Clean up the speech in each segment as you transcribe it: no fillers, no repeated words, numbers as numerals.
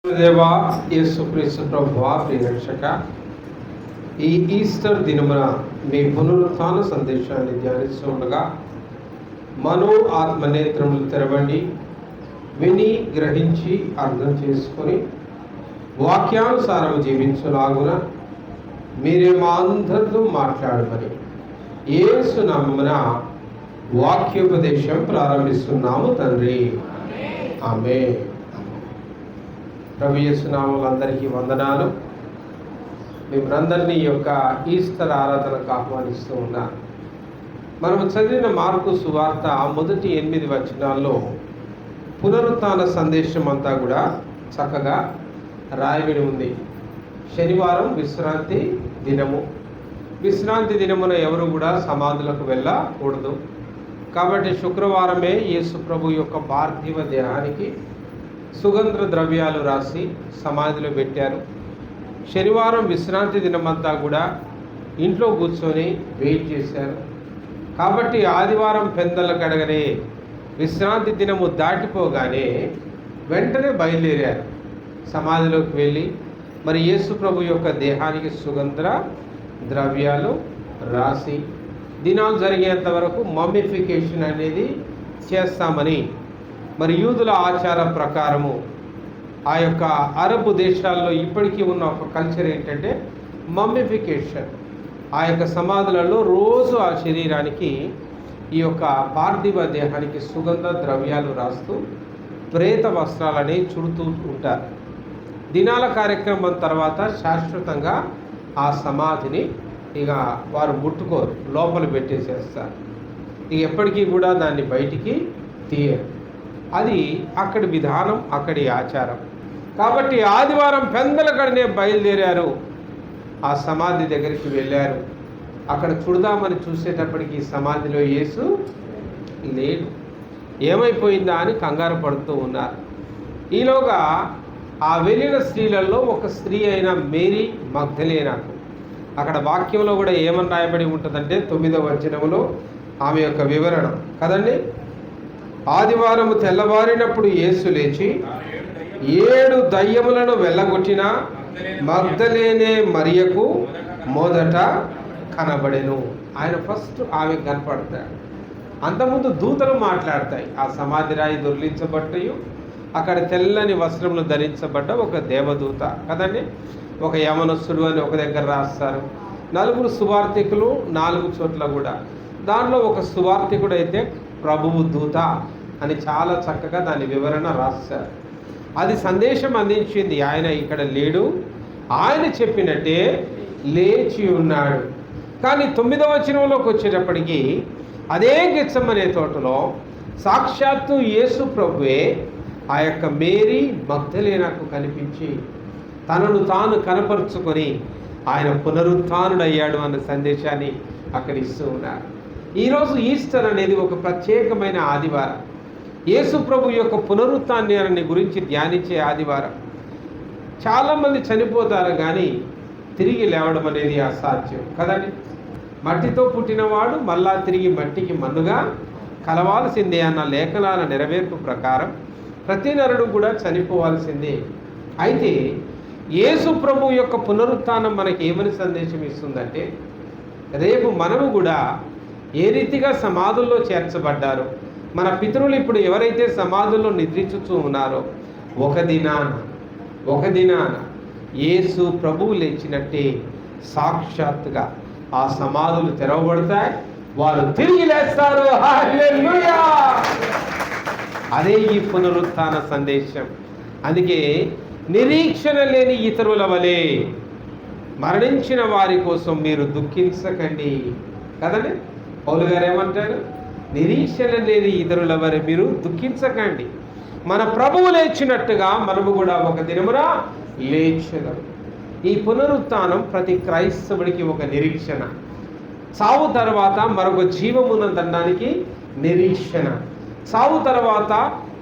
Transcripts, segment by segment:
దేవా యేసుక్రీస్తు ప్రభువా ప్రియరక్షక, ఈ ఈస్టర్ దినమున మీ పునరుత్థాన సందేశాన్ని ధ్యానిస్తుండగా మనో ఆత్మనేత్రములు తెరవండి, విని గ్రహించి అర్థం చేసుకొని వాక్యానుసారం జీవించులాగున మీరే మా అందరితో మాట్లాడమని యేసు నామమున వాక్యోపదేశం ప్రారంభిస్తున్నాము తండ్రి. ఆమేన్. ప్రభు యేసు నామములో అందరికీ వందనాలు. మిమ్మల్ని యొక్క ఈస్టర్ ఆరాధనకు ఆహ్వానిస్తూ ఉన్నాను. మనం చదివిన మార్కు సువార్త మొదటి 8 వచనాల్లో పునరుత్థాన సందేశం అంతా కూడా చక్కగా రాయబడి ఉంది. శనివారం విశ్రాంతి దినము. విశ్రాంతి దినమున ఎవరు కూడా సమాధులకు వెళ్ళకూడదు. కాబట్టి శుక్రవారమే యేసు ప్రభు యొక్క పార్థివ దేహానికి సుగంధ ద్రవ్యాలు రాసి సమాధిలో పెట్టారు. శనివారం విశ్రాంతి దినమంతా కూడా ఇంట్లో కూర్చొని వెయిట్ చేశారు. కాబట్టి ఆదివారం పెందల కడగనే విశ్రాంతి దినము దాటిపోగానే వెంటనే బయలుదేరారు. సమాధిలోకి వెళ్ళి మరి యేసు ప్రభు యొక్క దేహానికి సుగంధ ద్రవ్యాలు రాసి దినాలు జరిగేంత వరకు మమ్మిఫికేషన్ అనేది చేస్తామని, మరి యూదుల ఆచారం ప్రకారము ఆ యొక్క అరబ్ దేశాల్లో ఇప్పటికీ ఉన్న ఒక కల్చర్ ఏంటంటే మమ్మిఫికేషన్. ఆ యొక్క సమాధులలో రోజు ఆ శరీరానికి ఈ యొక్క పార్థివ దేహానికి సుగంధ ద్రవ్యాలు రాస్తూ ప్రేత వస్త్రాలని చుడుతూ ఉంటారు. దినాల కార్యక్రమం తర్వాత శాశ్వతంగా ఆ సమాధిని ఇక వారు ముట్టుకోరు, లోపల పెట్టేసేస్తారు. ఇక ఎప్పటికీ కూడా దాన్ని బయటికి తీయరు. అది అక్కడి విధానం, అక్కడి ఆచారం. కాబట్టి ఆదివారం పెందలకడనే బయలుదేరారు. ఆ సమాధి దగ్గరికి వెళ్ళారు. అక్కడ చూడదామని చూసేటప్పటికి సమాధిలో యేసు లేడు. ఏమైపోయిందా అని కంగారు పడుతూ ఉన్నారు. ఈలోగా ఆ వెళ్ళిన స్త్రీలలో ఒక స్త్రీ అయిన మేరీ మగ్దలేనాకు, అక్కడ వాక్యంలో కూడా ఏమని రాయబడి ఉంటుందంటే 9వ వచనములో ఆమె యొక్క వివరణ కదండి. ఆదివారము తెల్లవారినప్పుడు యేసు లేచి 7 దయ్యములను వెళ్ళగొట్టిన మగ్దలేనే మరియకు మొదట కనబడెను. ఆయన ఫస్ట్ ఆమె కనపడతాడు. అంతకుముందు దూతలు మాట్లాడతాయి. ఆ సమాధి రాయి దొర్లించబట్టయు అక్కడ తెల్లని వస్త్రములు ధరించబడ్డ ఒక దేవదూత కదండి. ఒక యమనస్తుడు అని ఒక దగ్గర రాస్తారు. 4 సువార్థికులు 4 చోట్ల కూడా. దానిలో ఒక సువార్థికుడు అయితే ప్రభువు దూత అని చాలా చక్కగా దాని వివరణ రాస్తారు. అది సందేశం అందించింది. ఆయన ఇక్కడ లేడు, ఆయన చెప్పినట్టే లేచి ఉన్నాడు. కానీ 9వ వచనంలోకి వచ్చేటప్పటికి అదే గెత్సెమనే తోటలో సాక్షాత్తు యేసు ప్రభువే ఆ యొక్క మేరీ మగ్దలేనాకు కనిపించి తనను తాను కనపరుచుకొని ఆయన పునరుత్థానుడయ్యాడు అన్న సందేశాన్ని అక్కడ ఇస్తూ ఉన్నారు. ఈరోజు ఈస్టర్ అనేది ఒక ప్రత్యేకమైన ఆదివారం. యేసు ప్రభు యొక్క పునరుత్థానాన్ని గురించి ధ్యానించే ఆదివారం. చాలామంది చనిపోతారు కానీ తిరిగి లేవడం అనేది అసాధ్యం కదండి. మట్టితో పుట్టినవాడు మళ్ళా తిరిగి మట్టికి మన్నుగా కలవాల్సిందే అన్న లేఖనాల నెరవేర్పు ప్రకారం ప్రతి నరుడు కూడా చనిపోవాల్సిందే. అయితే యేసు ప్రభు యొక్క పునరుత్థానం మనకి ఏమని సందేశం ఇస్తుందంటే, రేపు మనము కూడా ఏ రీతిగా సమాధుల్లో చేర్చబడ్డారో, మన పితరులు ఇప్పుడు ఎవరైతే సమాధుల్లో నిద్రించుతూ ఉన్నారో ఒక దినాన యేసు ప్రభువు లేచినట్టే సాక్షాత్తుగా ఆ సమాధులు తెరవబడతాయి, వారు తిరిగి లేస్తారు. హల్లెలూయా! అదే ఈ పునరుత్థాన సందేశం. అందుకే నిరీక్షణ లేని ఇతరుల వలె మరణించిన వారి కోసం మీరు దుఃఖించకండి కదండి. పౌలు గారు ఏమంటారు? నిరీక్షణ లేని ఇతరుల వలె మీరు దుఃఖించకండి. మన ప్రభువు లేచినట్టుగా మనము కూడా ఒక దినమున లేచెదం. ఈ పునరుత్థానం ప్రతి క్రైస్తవుడికి ఒక నిరీక్షణ. చావు తర్వాత మరొక జీవమున్నదనడానికి నిరీక్షణ. చావు తర్వాత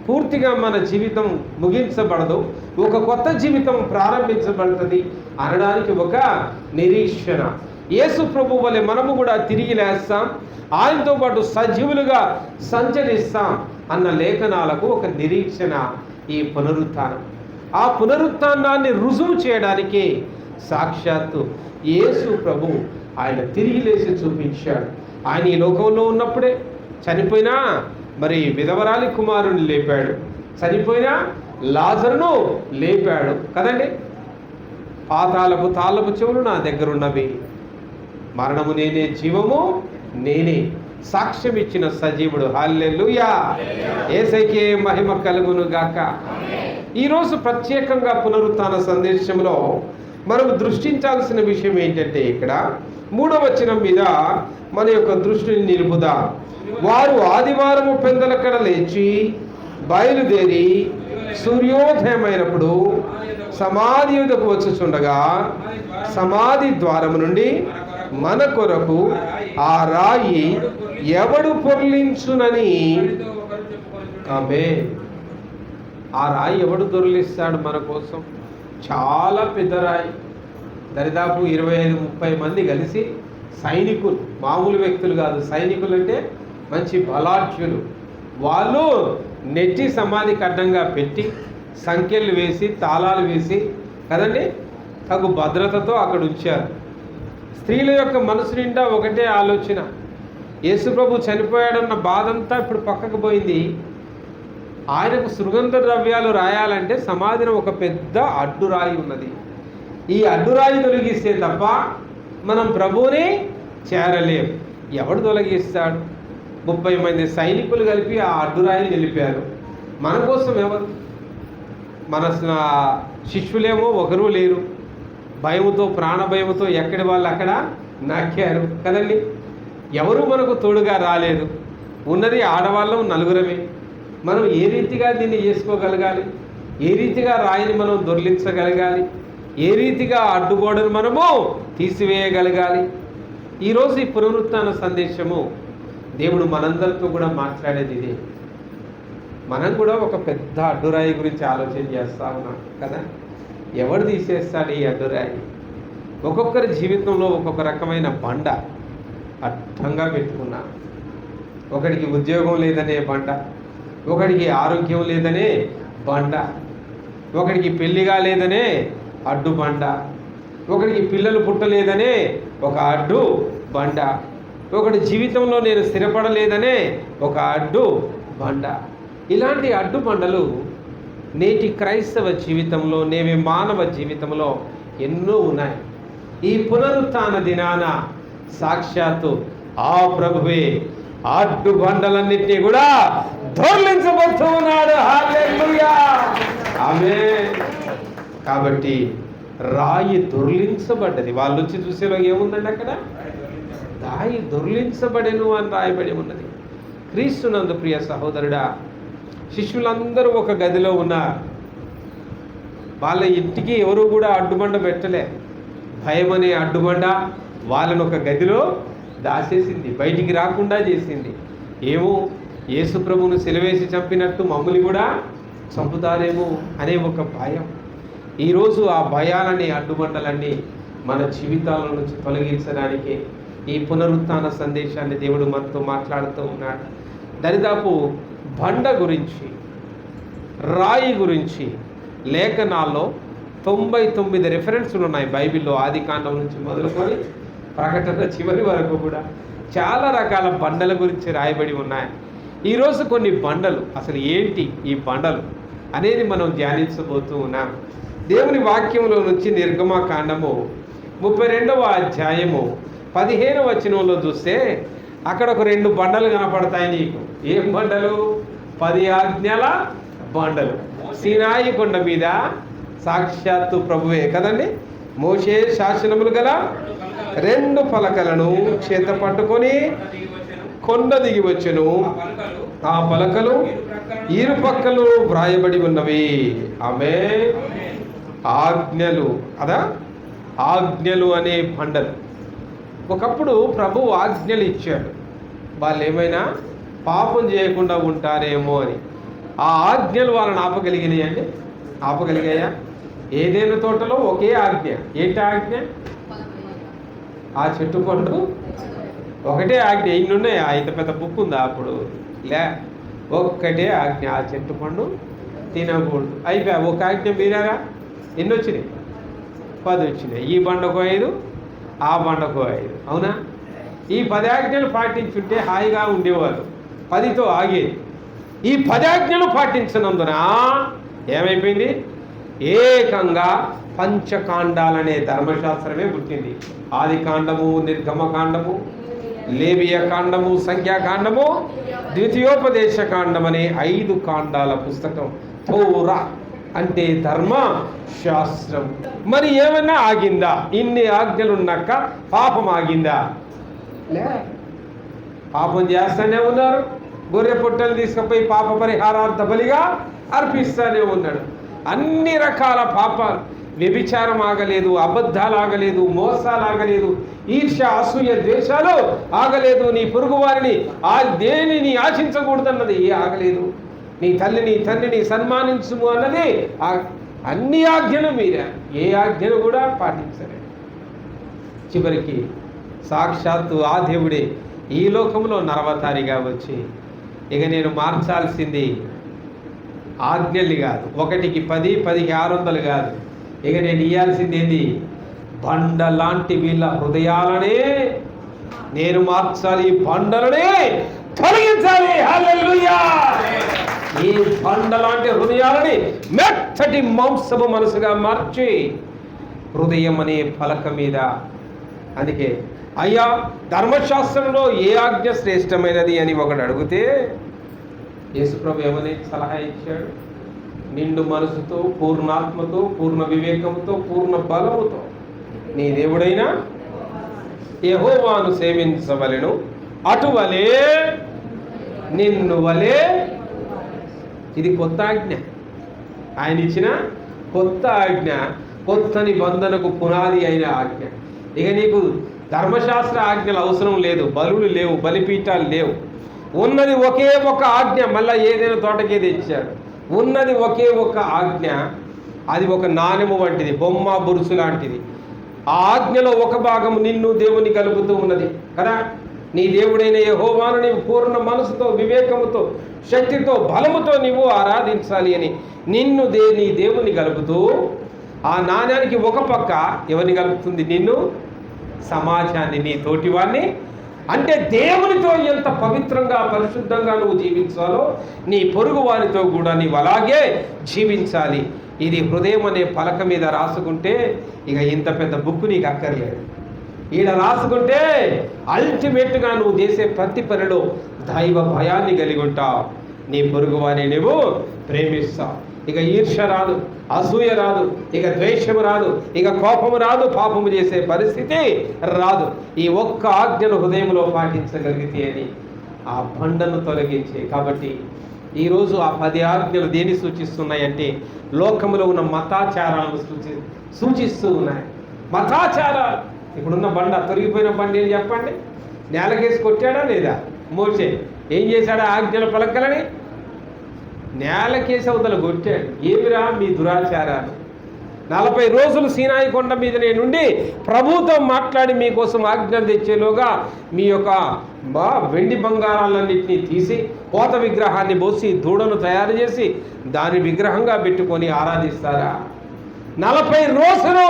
పూర్తిగా మన జీవితం ముగించబడదు, ఒక కొత్త జీవితం ప్రారంభించబడుతుంది అనడానికి ఒక నిరీక్షణ. యేసు ప్రభు వలె మనము కూడా తిరిగి లేస్తాం, ఆయనతో పాటు సజీవులుగా సంచరిస్తాం అన్న లేఖనాలకు ఒక నిరీక్షణ ఈ పునరుత్థానం. ఆ పునరుత్థానాన్ని రుజువు చేయడానికి సాక్షాత్తు యేసు ప్రభు ఆయన తిరిగి లేచి చూపించాడు. ఆయన ఈ లోకంలో ఉన్నప్పుడే చనిపోయినా మరి విధవరాలి కుమారుని లేపాడు, చనిపోయినా లాజరును లేపాడు కదండి. పాతాళపు తాళపు చెవులు నా దగ్గర ఉన్నవి, మరణము నేనే, జీవము నేనే, సాక్ష్యం ఇచ్చిన సజీవుడు. హల్లెలూయా, యేసయ్యకే మహిమ కలుగును గాక. ఈరోజు ప్రత్యేకంగా పునరుత్థాన సందేశంలో మనం దృష్టించాల్సిన విషయం ఏంటంటే, ఇక్కడ 3వ వచనం మీద మన యొక్క దృష్టిని నిలుపుదాం. వారు ఆదివారము పెందలకడ లేచి బయలుదేరి సూర్యోదయమైనప్పుడు సమాధి యొద్దకు వచ్చుచుండగా సమాధి ద్వారము నుండి మన కొరకు ఆ రాయి ఎవడు పొర్లించునని. ఆమేన్. ఆ రాయి ఎవడు దొర్లిస్తాడు మన కోసం? చాలా పెద్ద రాయి, దరిదాపు 25-30 మంది కలిసి, సైనికులు, మామూలు వ్యక్తులు కాదు, సైనికులు అంటే మంచి బలాఢ్యులు, వాళ్ళు నెట్టి సమాధికి అడ్డంగా పెట్టి సంఖ్యలు వేసి తాళాలు వేసి కదండి తగు భద్రతతో అక్కడ ఉంచారు. స్త్రీల యొక్క మనసు నిండా ఒకటే ఆలోచన, యేసుప్రభు చనిపోయాడన్న బాధంతా ఇప్పుడు పక్కకు పోయింది. ఆయనకు సుగంధ ద్రవ్యాలు రాయాలంటే సమాధిని ఒక పెద్ద అడ్డురాయి ఉన్నది. ఈ అడ్డురాయి తొలగిస్తే తప్ప మనం ప్రభువుని చేరలేం. ఎవడు తొలగిస్తాడు? 30 మంది సైనికులు కలిపి ఆ అడ్డురాయిని నిలిపారు. మన కోసం ఎవరు? మన శిష్యులేమో ఒకరు లేరు, భయముతో, ప్రాణభయముతో ఎక్కడి వాళ్ళు అక్కడ నాకారు కదండి. ఎవరు మనకు తోడుగా రాలేదు. ఉన్నది ఆడవాళ్ళం 4 మనం ఏ రీతిగా దీన్ని చేసుకోగలగాలి? ఏ రీతిగా రాయిని మనం దొర్లించగలగాలి? ఏ రీతిగా అడ్డుగోడను మనము తీసివేయగలగాలి? ఈరోజు ఈ పునరుత్థాన సందేశము దేవుడు మనందరితో కూడా మాట్లాడేది ఇదే. మనం కూడా ఒక పెద్ద అడ్డురాయి గురించి ఆలోచన చేస్తా ఉన్నాం కదా. ఎవడు తీసేస్తాడు ఈ అడ్డురాయి? ఒక్కొక్కరి జీవితంలో ఒక్కొక్క రకమైన బండ అడ్డంగా పెట్టుకున్నా. ఒకడికి ఉద్యోగం లేదనే బండ, ఒకడికి ఆరోగ్యం లేదనే బండ, ఒకడికి పెళ్లిగా లేదనే అడ్డు బండ, ఒకడికి పిల్లలు పుట్టలేదనే ఒక అడ్డు బండ, ఒకడి జీవితంలో నేను స్థిరపడలేదనే ఒక అడ్డు బండ. ఇలాంటి అడ్డు బండలు నేటి క్రైస్తవ జీవితంలో, నేటి మానవ జీవితంలో ఎన్నో ఉన్నాయి. ఈ పునరుత్థాన దినాన సాక్షాత్తు ఆ ప్రభువే అడ్డు బండలన్నింటినీ కూడా దొర్లించబోతూ ఉన్నాడు. హల్లెలూయా, ఆమేన్. కాబట్టి రాయి దొర్లించబడ్డది. వాళ్ళు వచ్చి చూసేలో ఏముందండి అక్కడ? రాయి దొర్లించబడెను అని రాయబడి ఉన్నది. క్రీస్తునందు ప్రియ సహోదరుడా, శిష్యులందరూ ఒక గదిలో ఉన్నారు. వాళ్ళ ఇంటికి ఎవరు కూడా అడ్డుబండ పెట్టలే. భయం అనే అడ్డుబండ వాళ్ళను ఒక గదిలో దాచేసింది, బయటికి రాకుండా చేసింది. ఏమో యేసుప్రభువును సిలువేసి చంపినట్టు మమ్మల్ని కూడా చంపుతారేమో అనే ఒక భయం. ఈరోజు ఆ భయాలని, అడ్డుబండలన్నీ మన జీవితాల నుంచి తొలగించడానికి ఈ పునరుత్థాన సందేశాన్ని దేవుడు మనతో మాట్లాడుతూ ఉన్నాడు. దరిదాపు బండ గురించి, రాయి గురించి లేఖనాల్లో 99 రెఫరెన్స్లు ఉన్నాయి బైబిల్లో. ఆదికాండం నుంచి మొదలుకొని ప్రకటన చివరి వరకు కూడా చాలా రకాల బండల గురించి రాయబడి ఉన్నాయి. ఈరోజు కొన్ని బండలు, అసలు ఏంటి ఈ బండలు అనేది మనం ధ్యానించబోతూ ఉన్నాం. దేవుని వాక్యంలో నుంచి నిర్గమకాండము 32వ అధ్యాయము 15వ వచనంలో చూస్తే అక్కడ ఒక 2 బండలు కనపడతాయి నీకు. ఏం బండలు? 10 ఆజ్ఞల బండలు. సీనాయి కొండ మీద సాక్షాత్తు ప్రభువే కదండి మోషే శాసనములు గల 2 పలకలను చేత పట్టుకొని కొండ దిగి వచ్చెను. ఆ పలకలు ఇరుపక్కలు వ్రాయబడి ఉన్నవి. ఆమేన్. ఆజ్ఞలు కదా, ఆజ్ఞలు అనే బండలు. ఒకప్పుడు ప్రభు ఆజ్ఞలు ఇచ్చాడు, వాళ్ళు ఏమైనా పాపం చేయకుండా ఉంటారేమో అని. ఆ ఆజ్ఞలు వాళ్ళని ఆపగలిగినాయి అండి? ఆపగలిగాయా? ఏదైనా తోటలో ఒకే ఆజ్ఞ. ఏంటి ఆజ్ఞ? ఆ చెట్టు పండు ఒకటే ఆజ్ఞ. ఇన్నున్నాయి, ఇంత పెద్ద బుక్ ఉందా అప్పుడు? లే, ఒక్కటే ఆజ్ఞ, ఆ చెట్టు పండు తినకూడదు. అయిపోయా, ఒక ఆజ్ఞ మీరారా? ఎన్ని వచ్చినాయి? 10 వచ్చినాయి. ఈ బండకు 5, ఆ బండకు 5. అవునా? ఈ 10 ఆజ్ఞలు పాటించుంటే హాయిగా ఉండేవారు, 10తో ఆగేది. ఈ 10 ఆజ్ఞలు పాటించినందున ఏమైపోయింది? ఏకంగా పంచకాండాలనే ధర్మశాస్త్రమే పుట్టింది. ఆది కాండము, నిర్గమకాండము, లేవియ కాండము, సంఖ్యాకాండము, ద్వితీయోపదేశ కాండం అనే 5 కాండాల పుస్తకం తోరా అంటే ధర్మ శాస్త్రం. మరి ఏమన్నా ఆగిందా? ఇన్ని ఆజ్ఞలున్నాక పాపం ఆగిందా? లే, పాపం చేస్తూనే ఉన్నారు. గొర్రె పొట్టలు తీసుకుపోయి పాప పరిహారార్థ బలిగా అర్పిస్తూనే ఉన్నాడు. అన్ని రకాల పాపాలు, వ్యభిచారం ఆగలేదు, అబద్ధాలు ఆగలేదు, మోసాలు ఆగలేదు, ఈర్ష్య, అసూయ, ద్వేషాలు ఆగలేదు, నీ పొరుగు వారిని దేనిని ఆశించకూడదన్నది ఆగలేదు, నీ తల్లిని తండ్రిని సన్మానించుము అన్నది అన్ని ఆజ్ఞలు మీరా. ఏ ఆజ్ఞను కూడా పాటించలేదు. చివరికి సాక్షాత్తు ఆ దేవుడే ఈ లోకంలో నరవతారిగా వచ్చి, ఇక నేను మార్చాల్సింది ఆజ్ఞలు కాదు, 1కి 10, 10కి 600 కాదు, ఇక నేను ఇయ్యాల్సింది ఏంది? బండ లాంటి వీళ్ళ హృదయాలనే నేను మార్చాలి, ఈ బండలనే తొలగించాలి. హల్లెలూయా! ఈ బండ లాంటి హృదయాలని మెత్తటి మాంసపు మనసుగా మార్చి హృదయం అనే పలక మీద. అందుకే అయ్యా, ధర్మశాస్త్రంలో ఏ ఆజ్ఞ శ్రేష్టమైనది అని ఒకడు అడిగితే యేసుప్రభు ఏమని సలహా ఇచ్చాడు? నిండు మనసుతో, పూర్ణాత్మతో, పూర్ణ వివేకంతో, పూర్ణ బలముతో నీ దేవుడైన యెహోవాను సేవించవలెను, అటువలే నిన్ను వలే. ఇది కొత్త ఆజ్ఞ, ఆయన ఇచ్చిన కొత్త ఆజ్ఞ, కొత్త నిబంధనకు పునాది అయిన ఆజ్ఞ. ఇక నీకు ధర్మశాస్త్ర ఆజ్ఞలు అవసరం లేదు, బలులు లేవు, బలిపీఠాలు లేవు. ఉన్నది ఒకే ఒక ఆజ్ఞ. మళ్ళీ ఏదైనా తోటకే తెచ్చాడు. ఉన్నది ఒకే ఒక ఆజ్ఞ. అది ఒక నాణెము వంటిది, బొమ్మ బురుసు లాంటిది. ఆ ఆజ్ఞలో ఒక భాగం నిన్ను దేవుని కలుపుతూ ఉన్నది కదా. నీ దేవుడైన యెహోవాను నీవు పూర్ణ మనసుతో, వివేకముతో, శక్తితో, బలముతో నీవు ఆరాధించాలి అని నిన్ను నీ దేవుని కలుపుతూ, ఆ నాణ్యానికి ఒక పక్క ఎవరిని కలుపుతుంది? నిన్ను, సమాజాన్ని, నీ తోటివాన్ని. అంటే దేవునితో ఎంత పవిత్రంగా, పరిశుద్ధంగా నువ్వు జీవించాలో నీ పొరుగు వారితో కూడా నీవు అలాగే జీవించాలి. ఇది హృదయం అనే పలక మీద రాసుకుంటే ఇక ఇంత పెద్ద బుక్ నీకు అక్కర్లేదు. ఈడ రాసుకుంటే అల్టిమేట్గా నువ్వు చేసే ప్రతి పనిలో దైవ భయాన్ని కలిగి ఉంటావు. నీ పొరుగు వారిని నువ్వు ప్రేమిస్తావు. ఇక ఈర్ష్య రాదు, అసూయ రాదు, ఇక ద్వేషము రాదు, ఇక కోపము రాదు, పాపము చేసే పరిస్థితి రాదు. ఈ ఒక్క ఆజ్ఞను హృదయంలో పాటించగలిగితే అని ఆ బండను తొలగించే. కాబట్టి ఈరోజు ఆ 10 ఆజ్ఞలు దేన్ని సూచిస్తున్నాయంటే లోకంలో ఉన్న మతాచారాలను సూచిస్తూ ఉన్నాయి. మతాచారాలు. ఇప్పుడున్న బండ, తొలగిపోయిన బండ ఏం చెప్పండి? నేలకేసి కొట్టాడా లేదా? మోసే ఏం చేశాడా? ఆజ్ఞల పలకలని నేలకేసి అవతల కొట్టాడు. ఏమిరా మీ దురాచారాలు? 40 రోజులు సీనాయి కొండ మీద నేనుండి ప్రభుత్వం మాట్లాడి మీకోసం ఆజ్ఞలు తెచ్చేలోగా మీ యొక్క వెండి బంగారాలన్నింటినీ తీసి పోత విగ్రహాన్ని పోసి దూడను తయారు చేసి దాని విగ్రహంగా పెట్టుకొని ఆరాధిస్తారా? 40 రోజులు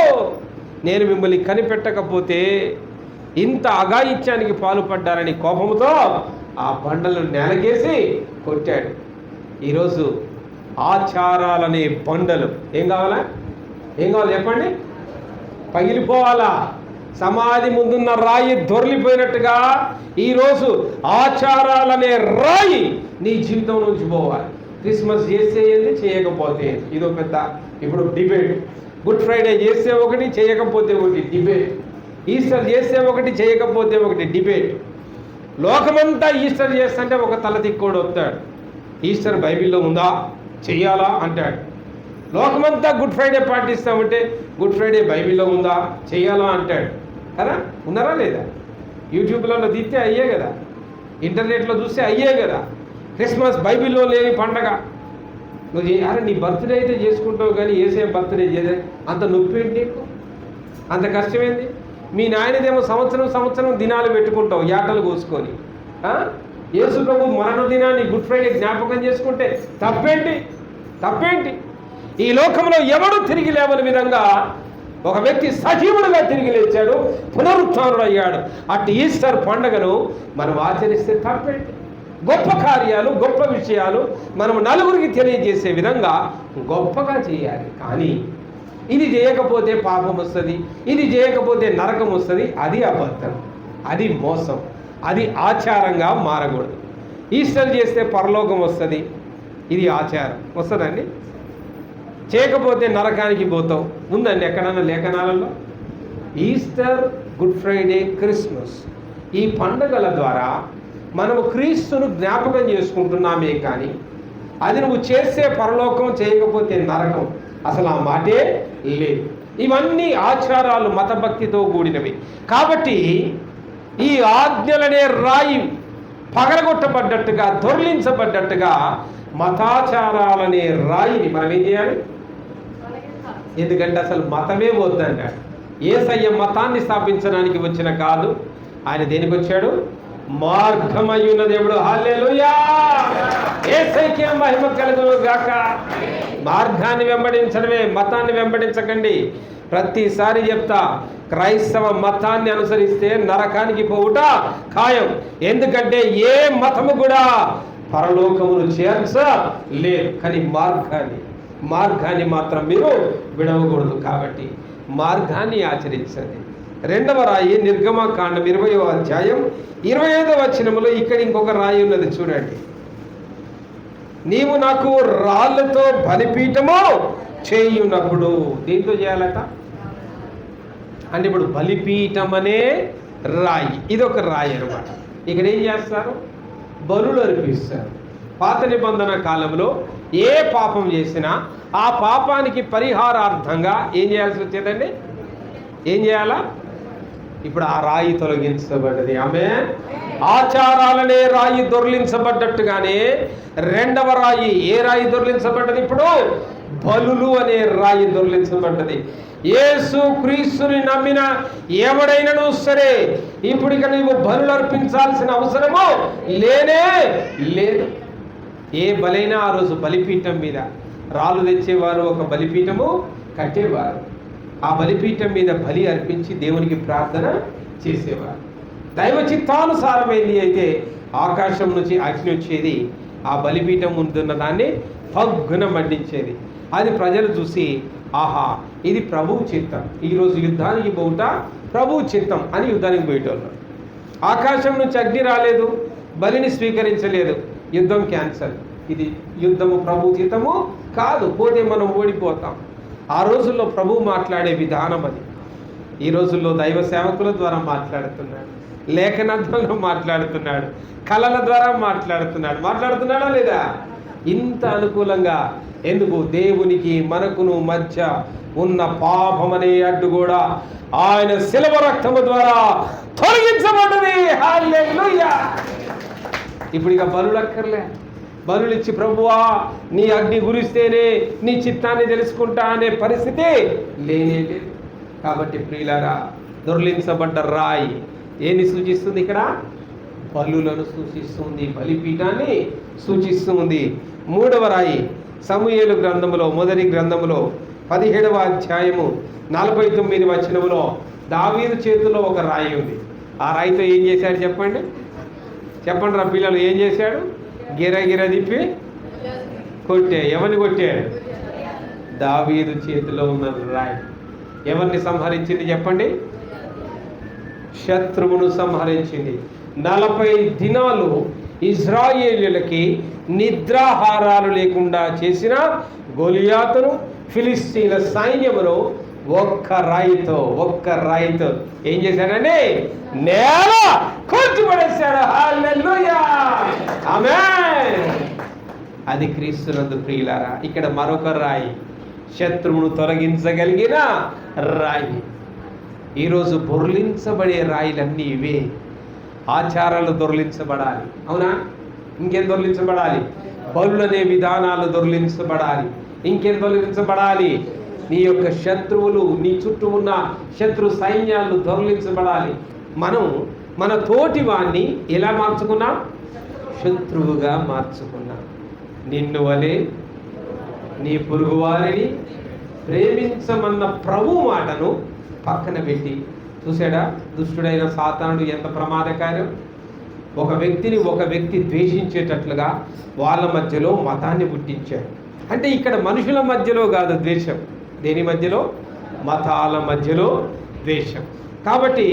నేను మిమ్మల్ని కనిపెట్టకపోతే ఇంత అఘాయిత్యానికి పాల్పడ్డారని కోపంతో ఆ బండలను నేలకేసి కొట్టాడు. ఈరోజు ఆచారాలనే బండలు ఏం కావాలా? ఏం కావాలి చెప్పండి? పగిలిపోవాలా? సమాధి ముందున్న రాయి దొర్లిపోయినట్టుగా ఈరోజు ఆచారాలనే రాయి నీ జీవితం నుంచి పోవాలి. క్రిస్మస్ చేస్తే ఏంది, చేయకపోతే ఇదో పెద్ద ఇప్పుడు డిబేట్. గుడ్ ఫ్రైడే చేస్తే ఒకటి, చేయకపోతే ఒకటి డిబేట్. ఈస్టర్ చేస్తే ఒకటి, చేయకపోతే ఒకటి డిబేట్. లోకమంతా ఈస్టర్ చేస్తుంటే ఒక తల తిక్కోడు వస్తాడు. ఈస్టర్ బైబిల్లో ఉందా, చెయ్యాలా అంటాడు. లోకమంతా గుడ్ ఫ్రైడే పాటిస్తామంటే గుడ్ ఫ్రైడే బైబిల్లో ఉందా, చెయ్యాలా అంటాడు కదా. ఉన్నారా లేదా? యూట్యూబ్లో తీస్తే అయ్యే కదా, ఇంటర్నెట్లో చూస్తే అయ్యే కదా. క్రిస్మస్ బైబిల్లో లేని పండగ. నువ్వు అరే నీ బర్త్డే అయితే చేసుకుంటావు కానీ ఏసేం బర్త్డే చేసే అంత నొప్పి ఏంటి నీకు? అంత కష్టమేంది? మీ నాయనదేమో సంవత్సరం దినాలు పెట్టుకుంటావు యాటలు కోసుకొని. యేసు ప్రభు మరణ దినాన్ని గుడ్ ఫ్రైడే జ్ఞాపకం చేసుకుంటే తప్పేంటి? తప్పేంటి? ఈ లోకంలో ఎవడు తిరిగి లేవని విధంగా ఒక వ్యక్తి సజీవుడుగా తిరిగి లేచాడు, పునరుత్థానుడు అయ్యాడు. అటు ఈస్టర్ పండుగను మనం ఆచరిస్తే తప్పేంటి? గొప్ప కార్యాలు, గొప్ప విషయాలు మనం నలుగురికి తెలియజేసే విధంగా గొప్పగా చేయాలి. కానీ ఇది చేయకపోతే పాపం వస్తుంది, ఇది చేయకపోతే నరకం వస్తుంది, అది అబద్ధం, అది మోసం, అది ఆచారంగా మారకూడదు. ఈస్టర్ చేస్తే పరలోకం వస్తుంది, ఇది ఆచారం వస్తుందండి. చేయకపోతే నరకానికి పోతాం ఉందండి ఎక్కడన్నా లేఖనాలలో? ఈస్టర్, గుడ్ ఫ్రైడే, క్రిస్మస్ ఈ పండుగల ద్వారా మనము క్రీస్తును జ్ఞాపకం చేసుకుంటున్నామే, కానీ అది నువ్వు చేసే పరలోకం, చేయకపోతే నరకం, అసలు ఆ మాటే లేదు. ఇవన్నీ ఆచారాలు, మతభక్తితో కూడినవి. కాబట్టి ఈ ఆజ్ఞలనే రాయి పగలగొట్టబడ్డట్టుగా, దొర్లించబడ్డట్టుగా మతాచారాలనే రాయిని మనం ఏం చేయాలి? ఎందుకంటే అసలు మతమే వద్దన్నాడు. యేసయ్య మతాన్ని స్థాపించడానికి వచ్చిన కాదు, ఆయన దేనికి వచ్చాడు? మార్గమయ్యున్న దేవుడు. హల్లెలూయా! యేసయ్యకే మహిమ కలుగును గాక. మార్గాన్ని వెంబడించడమే, మతాన్ని వెంబడించకండి. ప్రతిసారి చెప్తా, క్రైస్తవ మతాన్ని అనుసరిస్తే నరకానికి పోవుట ఖాయం. ఎందుకంటే ఏ మతము కూడా పరలోకమును చేర్చలేదు, కానీ మార్గాన్ని మాత్రం మీరు విడవకూడదు. కాబట్టి మార్గాన్ని ఆచరించండి. రెండవ రాయి నిర్గమకాండం 20వ అధ్యాయం 25వ వచనములో ఇక్కడ ఇంకొక రాయి ఉన్నది చూడండి. నీవు నాకు రాళ్ళతో బలిపీఠము చేయునప్పుడు, దీంతో చేయాలట అంటే ఇప్పుడు బలిపీఠం అనే రాయి, ఇది ఒక రాయి అనమాట. ఇక్కడ ఏం చేస్తారు? బలులు అర్పిస్తారు. పాత నిబంధన కాలంలో ఏ పాపం చేసినా ఆ పాపానికి పరిహారార్థంగా ఏం చేయాల్సి వచ్చేదండి? ఏం చేయాలా? ఇప్పుడు ఆ రాయి తొలగించబడ్డది. ఆమేన్. ఆచారాలనే రాయి దొర్లించబడ్డట్టుగానే రెండవ రాయి, ఏ రాయి దొర్లించబడ్డది? ఇప్పుడు బలులు అనే రాయి దొర్లించబడ్డది. యేసు క్రీస్తుని నమ్మిన ఎవడైనాను సరే ఇప్పుడు ఇక నీవు బలులు అర్పించాల్సిన అవసరము లేనే లేదు. ఏ బలైనా ఆ రోజు బలిపీఠం మీద రాళ్ళు తెచ్చేవారు, ఒక బలిపీఠము కట్టేవారు. ఆ బలిపీఠం మీద బలి అర్పించి దేవునికి ప్రార్థన చేసేవారు. దైవ చిత్తానుసారమైంది అయితే ఆకాశం నుంచి అగ్ని వచ్చేది, ఆ బలిపీఠం ముందున్న దాన్ని పగ్గున మండించేది. అది ప్రజలు చూసి, ఆహా ఇది ప్రభువు చిత్తం, ఈరోజు యుద్ధానికి పోవుట ప్రభువు చిత్తం అని యుద్ధానికి పోయేటోళ్ళు. ఆకాశం నుంచి అగ్ని రాలేదు, బలిని స్వీకరించలేదు, యుద్ధం క్యాన్సల్. ఇది యుద్ధము ప్రభు చిత్తము కాదు, పోతే మనం ఓడిపోతాం. ఆ రోజుల్లో ప్రభువు మాట్లాడే విధానం అది. ఈ రోజుల్లో దైవ సేవకుల ద్వారా మాట్లాడుతున్నాడు, లేఖనాల్లో మాట్లాడుతున్నాడు, కళల ద్వారా మాట్లాడుతున్నాడా లేదా? ఇంత అనుకూలంగా ఎందుకు? దేవునికి మనకును మధ్య ఉన్న పాపం అనే అడ్డు కూడా ఆయన శిలువ రక్తము ద్వారా తొలగించబడ్డది. హల్లెలూయా! ఇప్పుడు ఇక బలులక్కర్లే. బలులిచ్చి ప్రభువా నీ అగ్ని గురిస్తేనే నీ చిత్తాన్ని తెలుసుకుంటా అనే పరిస్థితి లేనే లేదు. కాబట్టి ప్రియులారా, దొర్లించబడ్డ రాయి ఏని సూచిస్తుంది? ఇక్కడ బలులను సూచిస్తుంది, బలిపీఠాన్ని సూచిస్తుంది. మూడవ రాయి సమూయేలు గ్రంథములో, మొదటి గ్రంథములో 17వ అధ్యాయము 49వ వచనములో దావీదు చేతిలో ఒక రాయి ఉంది. ఆ రాయితో ఏం చేశాడు చెప్పండి రా పిల్లలు, ఏం చేశాడు? గిరగిర తిప్పి కొట్టే. ఎవరిని కొట్టాడు? దావీదు చేతిలో ఉన్న రాయి ఎవరిని సంహరించింది చెప్పండి? శత్రువును సంహరించింది. 40 దినాలు ఇజ్రాయేలీయులకి నిద్రాహారాలు లేకుండా చేసిన గొలియాతును, ఫిలిస్తీన్ల సైన్యమును ఒక్క రాయితో ఏం చేశాడండి? నేల కూర్చిపడేశాడు. హల్లెలూయా! ఆమేన్. అది క్రీస్తునందు ప్రియులారా. ఇక్కడ మరొక రాయి, శత్రువును తొలగించగలిగిన రాయి. ఈరోజు దొర్లించబడే రాయిలన్నీ ఇవే. ఆచారాలు దొర్లించబడాలి, అవునా? ఇంకేం దొర్లించబడాలి? బలులనే విధానాలు దొర్లించబడాలి. ఇంకేం దొర్లించబడాలి? నీ యొక్క శత్రువులు, నీ చుట్టూ ఉన్న శత్రు సైన్యాలు దొర్లించబడాలి. మనం మన తోటి వాణ్ణి ఎలా మార్చుకున్నాం? శత్రువుగా మార్చుకున్నాం. నిన్ను వలే నీ పొరుగువారిని ప్రేమించమన్న ప్రభు మాటను పక్కన పెట్టి చూసాడా దుష్టుడైన సాతానుడు ఎంత ప్రమాదకారం. ఒక వ్యక్తి ద్వేషించేటట్లుగా వాళ్ళ మధ్యలో మతాన్ని పుట్టించాడు. అంటే ఇక్కడ మనుషుల మధ్యలో కాదు ద్వేషం, దేని మధ్యలో? మతాల మధ్యలో ద్వేషం. కాబట్టి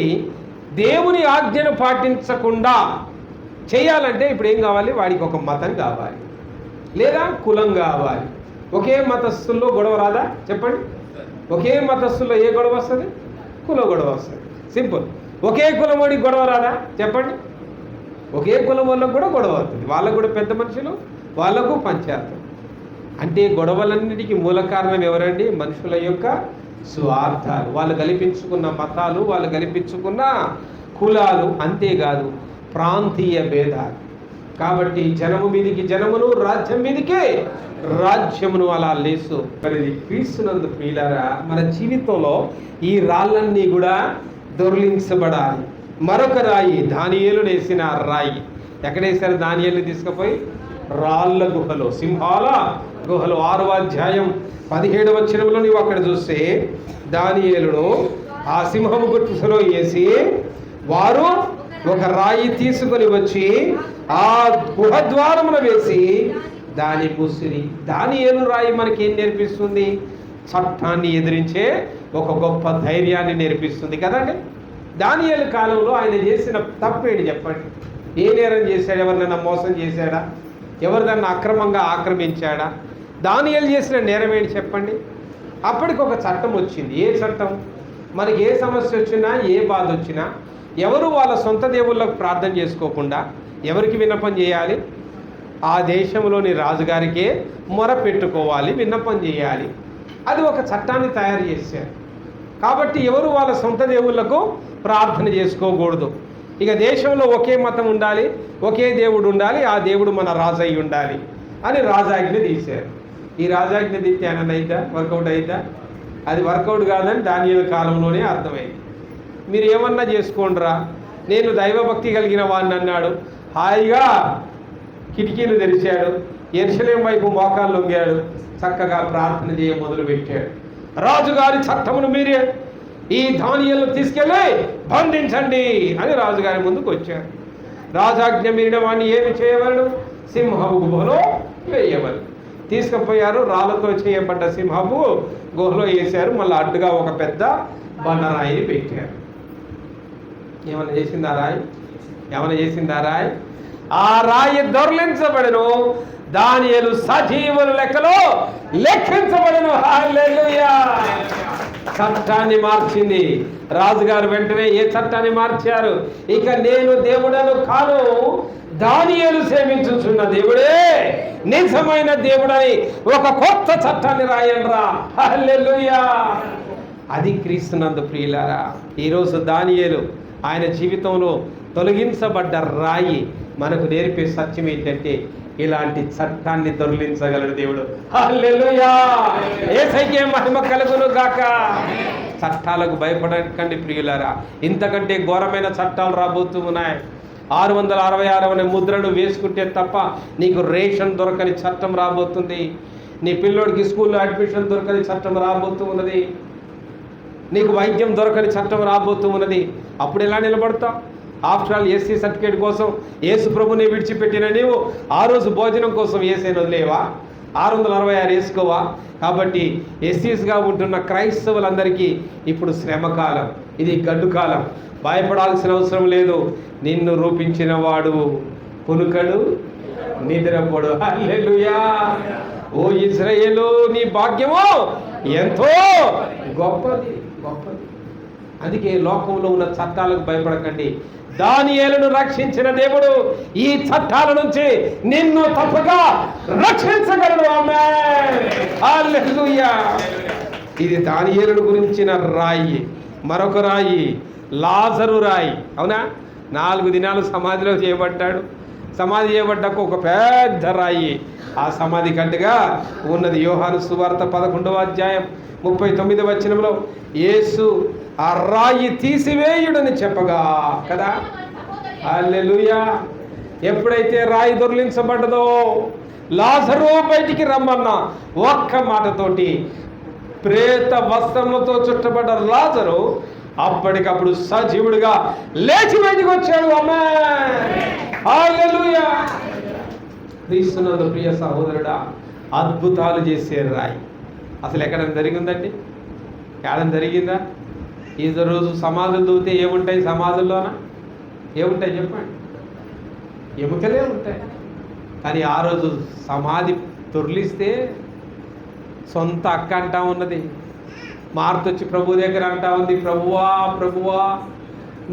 దేవుని ఆజ్ఞను పాటించకుండా చేయాలంటే ఇప్పుడు ఏం కావాలి? వాడికి ఒక మతం కావాలి, లేదా కులం కావాలి. ఒకే మతస్థుల్లో గొడవ రాదా చెప్పండి? ఒకే మతస్థుల్లో ఏ గొడవ వస్తుంది? కుల గొడవ వస్తుంది. సింపుల్. ఒకే కులమోడికి గొడవ రాదా చెప్పండి? ఒకే కులం వాళ్ళకు కూడా గొడవ అవుతుంది. వాళ్ళకు కూడా పెద్ద మనుషులు, వాళ్ళకు పంచాయతీ. అంటే గొడవలన్నిటికీ మూల కారణం ఎవరండి? మనుషుల యొక్క స్వార్థాలు. వాళ్ళు కల్పించుకున్న మతాలు, వాళ్ళు కల్పించుకున్న కులాలు, అంతేకాదు ప్రాంతీయ భేదాలు. కాబట్టి జనము మీదికి జనమును, రాజ్యం మీదికి రాజ్యమును అలా లేసు. మరి క్రీస్తునందు ప్రియులారా, మన జీవితంలో ఈ రాళ్ళన్నీ కూడా దొర్లించబడాలి. మరొక రాయి, దానియేలు వేసిన రాయి. ఎక్కడేసారు దానియేలు తీసుకుపోయి? రాళ్ళ గుహలో, సింహాల గుహలో. 6వ అధ్యాయం 17వ వచనంలో నీవు అక్కడ చూస్తే దానియేలును ఆ సింహము గుర్తులో వేసి వారు ఒక రాయి తీసుకొని వచ్చి ఆ గుహ ద్వారమున వేసి దాని మూసిరి. దానియేలు రాయి మనకేం నేర్పిస్తుంది? చట్టాన్ని ఎదిరించే ఒక గొప్ప ధైర్యాన్ని నేర్పిస్తుంది కదండి. దానియేలు కాలంలో ఆయన చేసిన తప్పేంటి చెప్పండి? ఏ నేరం చేశాడు? ఎవరినైనా మోసం చేశాడా? ఎవరిదన్నా అక్రమంగా ఆక్రమించాడా? దానియేలు చేసిన నేరం ఏంటి చెప్పండి? అప్పటికి ఒక చట్టం వచ్చింది. ఏ చట్టం? మనకి ఏ సమస్య వచ్చినా, ఏ బాధ వచ్చినా ఎవరు వాళ్ళ సొంత దేవుళ్ళకు ప్రార్థన చేసుకోకుండా ఎవరికి విన్నపం చేయాలి? ఆ దేశంలోని రాజుగారికే మొర పెట్టుకోవాలి, విన్నపం చేయాలి. అది ఒక చట్టాన్ని తయారు చేశారు. కాబట్టి ఎవరు వాళ్ళ సొంత దేవుళ్ళకు ప్రార్థన చేసుకోకూడదు. ఇక దేశంలో ఒకే మతం ఉండాలి, ఒకే దేవుడు ఉండాలి, ఆ దేవుడు మన రాజు అయి ఉండాలి అని రాజాజ్ఞ తీశారు. ఈ రాజాజ్ఞ తీస్తే ఏమన్నా అయితా? వర్కౌట్ అయితా? అది వర్కౌట్ కాదని దానియేలు కాలంలోనే అర్థమైంది. మీరు ఏమన్నా చేసుకోండిరా, నేను దైవభక్తి కలిగిన వాడిని అన్నాడు. హాయిగా కిటికీలు తెరిచాడు, యెరూషలేము వైపు మోకాళ్ళు లొంగాడు, చక్కగా ప్రార్థన చేయ మొదలుపెట్టాడు. రాజుగారి చట్టమును మీరే ఈ దానియేలును తీసుకెళ్ళి బంధించండి అని రాజుగారి ముందుకు వచ్చారు. రాజాజ్ఞ మీరిన వాడిని ఏమి చేయవలను? సింహపు గుహలో వేయవలను. తీసుకుపోయారు. రాళ్ళతో చేయబడ్డ సింహపు గుహలో వేశారు. మళ్ళీ అడ్డుగా ఒక పెద్ద బండరాయిని పెట్టారు. ఏమైనా చేసింది ఆ రాయి? ఏమైనా చేసింది ఆ రాయి? ఆ రాయి దొర్లించబడను, దానియేలు సజీవుల లెక్కలో లెక్కించబడను. హల్లెలూయా! చట్టాన్ని మార్చింది రాజుగారు. వెంటనే ఏ చట్టాన్ని మార్చారు? ఇక నేను దేవుడను కాను, దానియేలు సేవించుచున్న దేవుడే నిజమైన దేవుడని ఒక కొత్త చట్టాన్ని రాయండ్రా. హల్లెలూయా! అది క్రీస్తునందు ప్రియులారా. ఈరోజు దానియేలు ఆయన జీవితంలో తొలగించబడ్డ రాయి మనకు నేర్పే సత్యం ఏంటంటే ఇలాంటి చట్టాన్ని దొర్లించగలడు దేవుడు. హల్లెలూయా! యేసయ్యకే మహిమ కలుగును గాక. చట్టాలకు భయపడకండి ప్రియులారా. ఇంతకంటే ఘోరమైన చట్టాలు రాబోతూ ఉన్నాయి. 666 అనే ముద్రను వేసుకుంటే తప్ప నీకు రేషన్ దొరకని చట్టం రాబోతుంది. నీ పిల్లోడికి స్కూల్లో అడ్మిషన్ దొరకని చట్టం రాబోతూ ఉన్నది. నీకు వైద్యం దొరకని చట్టం రాబోతూ ఉన్నది. అప్పుడు ఎలా నిలబడతావు? ఆఫ్టర్ ఆల్ ఎస్సీ సర్టిఫికేట్ కోసం యేసు ప్రభుని విడిచిపెట్టిన నీవు ఆ రోజు భోజనం కోసం యేసుని వదిలేవా? 666 వేసుకోవా? కాబట్టి ఎస్సీస్గా ఉంటున్న క్రైస్తవులందరికీ ఇప్పుడు శ్రమకాలం, ఇది గడ్డు కాలం. భయపడాల్సిన అవసరం లేదు. నిన్ను రూపించిన వాడు కునుకడు, నిద్రపోడు. హల్లెలూయా! ఓ ఇశ్రాయేలు, నీ భాగ్యము ఎంతో గొప్పది, గొప్పది. అందుకే లోకంలో ఉన్న చట్టాలకు భయపడకండి. దానియేలును రక్షించిన దేవుడు ఈ చట్టాల నుంచి నిన్ను తప్పగా రక్షించగలడు. ఆమేన్! హల్లెలూయా! ఇది దానియేలును గురించిన రాయి. మరొక రాయి లాజరు రాయి. అవునా? 4 దినాలు సమాధిలో చేయబడ్డాడు. సమాధి చేయబడ్డాక ఒక పెద్ద రాయి ఆ సమాధి కట్టుగా ఉన్నది. యోహాను సువార్త 11వ అధ్యాయం 39వ వచనంలో యేసు ఆ రాయి తీసివేయుడని చెప్పగా కదా. హల్లెలూయా! ఎప్పుడైతే రాయి దొర్లించబడ్డదో లాజరు బయటికి రమ్మన్నా ఒక్క మాటతోటి ప్రేత వస్త్రములతో చుట్టబడ్డ లాజరు అప్పటికప్పుడు సజీవుడిగా లేచి బయటికి వచ్చాడు. ఆమేన్, హల్లెలూయా. క్రీస్తునందు ప్రియ సహోదరుడా, అద్భుతాలు చేసే రాయి అసలు ఎక్కడైనా జరిగిందండి? ఏడని జరిగిందా? ఈ రోజు సమాధులు దూతే ఏముంటాయి? సమాధుల్లోన ఏముంటాయి చెప్పండి? ఎముకలే ఉంటాయి. కానీ ఆ రోజు సమాధి తొర్లిస్తే సొంత అక్క అంటా ఉన్నది. మార్త వచ్చి ప్రభు దగ్గర అంటా ఉంది, ప్రభువా ప్రభువా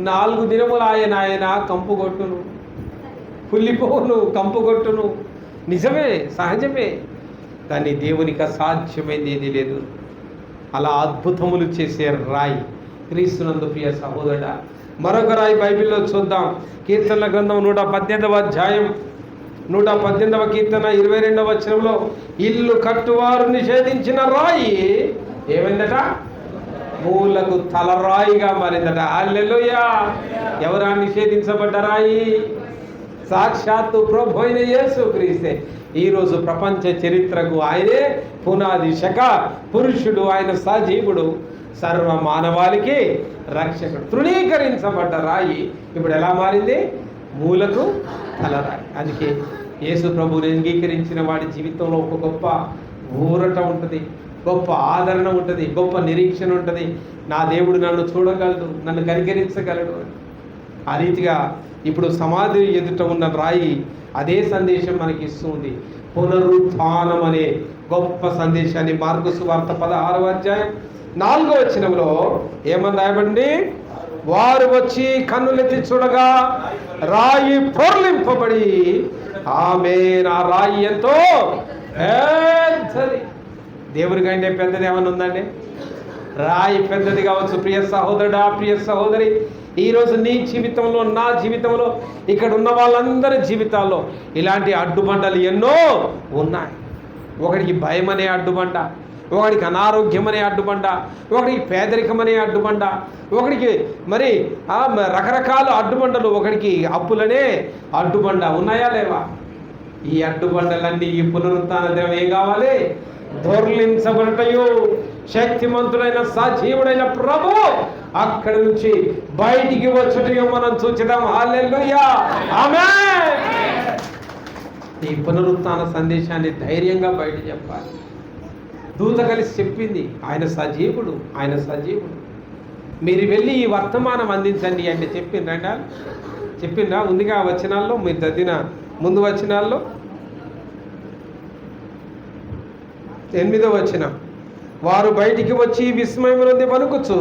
4 దినములు ఆయన కంపు కొట్టును, కుళ్ళిపోవును, కంపు కొట్టును. నిజమే, సహజమే. కానీ దేవునికి అసాధ్యమైంది ఏది లేదు. అలా అద్భుతములు చేసే రాయి క్రీస్తునందు ప్రియ సహోదరుడా. మరొక రాయి బైబిల్లో చూద్దాం. కీర్తనల గ్రంథం 118వ అధ్యాయం 118వ కీర్తన 22వ వచనంలో ఇల్లు కట్టువారు నిషేధించిన రాయి ఏమైందట? మూలకు తలరాయిగా మారిందట. హల్లెలూయా. ఎవరా నిషేధించబడ్డ రాయి? సాక్షాత్తు ప్రభు అయిన యేసు క్రీస్తే. ఈరోజు ప్రపంచ చరిత్రకు ఆయనే పునాది శక పురుషుడు, ఆయన సజీవుడు, సర్వ మానవాళికి రక్షకుడు. తృణీకరించబడ్డ రాయి ఇప్పుడు ఎలా మారింది? మూలకు తలరాయి. అందుకే యేసు ప్రభువుని అంగీకరించిన వాడి జీవితంలో ఒక గొప్ప ఊరట ఉంటుంది, గొప్ప ఆదరణ ఉంటుంది, గొప్ప నిరీక్షణ ఉంటుంది. నా దేవుడు నన్ను చూడగలడు, నన్ను కనికరించగలడు. ఆ రీతిగా ఇప్పుడు సమాధి ఎదుట ఉన్న రాయి అదే సందేశం మనకి ఇస్తుంది. పునరుత్థానం అనే గొప్ప సందేశాన్ని మార్కు సువార్త 16వ అధ్యాయం 4వ వచనంలో ఏమని రాయబడింది? వారు వచ్చి కన్నులెత్తి చూడగా రాయి పొర్లింపబడి ఆమేన్. ఆ రాయి ఎంతో పెద్దది. దేవుని కంటే పెద్దది ఏమన్నా ఉందండి? రాయి పెద్దది కావచ్చు. ప్రియ సహోదరుడా, ప్రియ సహోదరి, ఈరోజు నీ జీవితంలో, నా జీవితంలో, ఇక్కడ ఉన్న వాళ్ళందరి జీవితాల్లో ఇలాంటి అడ్డుబండలు ఎన్నో ఉన్నాయి. ఒకడికి భయం అనే అడ్డుబండ, ఒకడికి అనారోగ్యం అనే అడ్డుబండ, ఒకడికి పేదరికం అనే అడ్డుబండ, ఒకడికి మరి రకరకాల అడ్డుబండలు, ఒకడికి అప్పులనే అడ్డుబండ ఉన్నాయా లేవా? ఈ అడ్డుబండలన్నీ ఈ పునరుత్థాన దినం ఏం కావాలి? దొర్లించబడటయు. శక్తిమంతుడైన సజీవుడైన ప్రభు అక్కడి నుంచి బయటికి వచ్చటయో మనం చూచిదాం. హల్లెలూయా, ఆమేన్. ఈ పునరుత్థాన సందేశాన్ని ధైర్యంగా బయట చెప్పాలి. దూత కలిసి చెప్పింది, ఆయన సజీవుడు, ఆయన సజీవుడు. మీరు వెళ్ళి ఈ వర్తమానం అందించండి అంటే చెప్పిండ్రా? ఉందిగా వచనాల్లో, మీరు చదివిన ముందు వచనాల్లో 8వ వచనం. వారు బయటికి వచ్చి విస్మయం నుండి పలుకుచు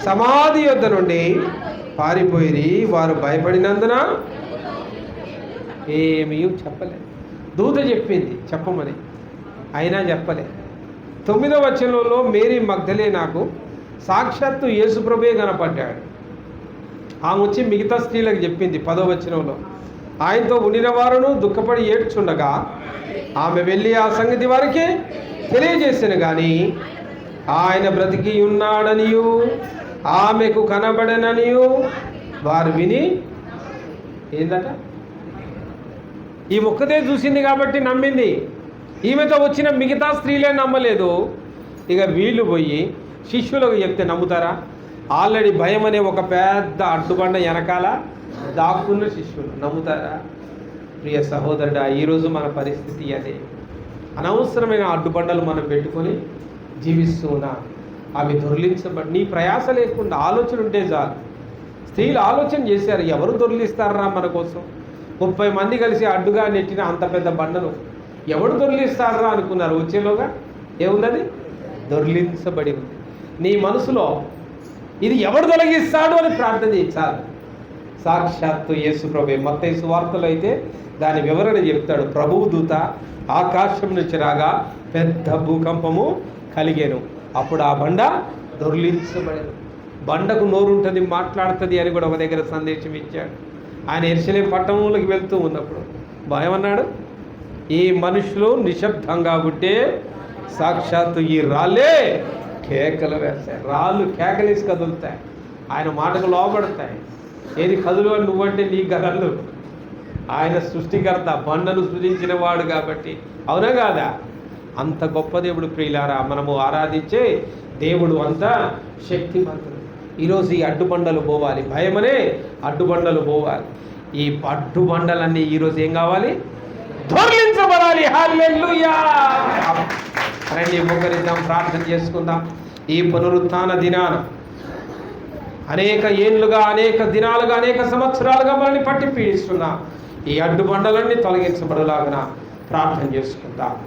సమాధి యొద్ద నుండి పారిపోయి వారు భయపడినందున ఏమీ చెప్పలేదు. దూత చెప్పింది చెప్పమని, అయినా చెప్పలే. 9వ వచనంలో మేరీ మగ్దలేనాకు సాక్షాత్తు యేసుప్రభువే కనపడ్డాడు. ఆమె వచ్చి మిగతా స్త్రీలకు చెప్పింది 10వ వచనంలో. ఆయనతో ఉండిన వారును దుఃఖపడి ఏడ్చుండగా ఆమె వెళ్ళి ఆ సంగతి వారికి తెలియజేసిన కానీ ఆయన బ్రతికి ఉన్నాడనియు ఆమెకు కనబడననియు వారు విని ఏందట? ఈ ఒక్కతే చూసింది కాబట్టి నమ్మింది. ఈమెతో వచ్చిన మిగతా స్త్రీలే నమ్మలేదు. ఇక వీళ్ళు పోయి శిష్యులకు చెప్తే నమ్ముతారా? ఆల్రెడీ భయం అనే ఒక పెద్ద అడ్డుబండ వెనకాల దాక్కున్న శిష్యులు నమ్ముతారా? ప్రియ సహోదరుడా, ఈరోజు మన పరిస్థితి అదే. అనవసరమైన అడ్డుబండలు మనం పెట్టుకొని జీవిస్తూ ఉన్నాం. అవి దొర్లించబడి నీ ప్రయాస లేకుండా ఆలోచన ఉంటే చాలు. స్త్రీలు ఆలోచన చేశారు, ఎవరు దొర్లిస్తారా మన కోసం? 30 మంది కలిసి అడ్డుగా నెట్టిన అంత పెద్ద బండను ఎవడు దొర్లిస్తారా అనుకున్నారు. వచ్చేలోగా ఏముందని దొర్లించబడి ఉంది. నీ మనసులో ఇది ఎవడు తొలగిస్తాడు అని ప్రార్థన చేయించాలి. సాక్షాత్తు యేసు ప్రభువే. మత్తయి సువార్తలో అయితే దాని వివరణ చెప్తాడు. ప్రభువు దూత ఆకాశం నుంచి రాగా పెద్ద భూకంపము కలిగేను. అప్పుడు ఆ బండ దొర్లించబడేను. బండకు నోరు ఉంటుంది, మాట్లాడుతుంది అని కూడా ఒక దగ్గర సందేశం ఇచ్చాడు. ఆయన యెరూషలేం పట్టణంలోకి వెళ్తూ ఉన్నప్పుడు భయమన్నాడు, ఈ మనుషులు నిశ్శబ్దంగా ఉంటే సాక్షాత్తు ఈ రాళ్ళే కేకలు వేస్తాయి. రాళ్ళు కేకలేసి కదులుతాయి, ఆయన మాటకు లోపడతాయి. ఏది కదులు అని నువ్వంటే నీ గదలు ఆయన సృష్టికర్త, బండను సృజించిన వాడు కాబట్టి. అవునా కాదా? అంత గొప్ప దేవుడు ప్రియులారా, మనము ఆరాధించే దేవుడు అంత శక్తిమంతుడు. ఈరోజు ఈ అడ్డుబండలు పోవాలి, భయమనే అడ్డుబండలు పోవాలి. ఈ అడ్డుబండలన్నీ ఈరోజు ఏం కావాలి? దొర్లించబడాలి. హల్లెలూయా. రండి మోకరిద్దాం, ప్రార్థన చేసుకుందాం. ఈ పునరుత్థాన దినాన అనేక ఏళ్ళుగా, అనేక దినాలుగా, అనేక సంవత్సరాలుగా మనల్ని పట్టి పీడిస్తున్నా ఈ అడ్డుబండలన్నీ తొలగించబడలాగున ప్రార్థన చేసుకుందాం.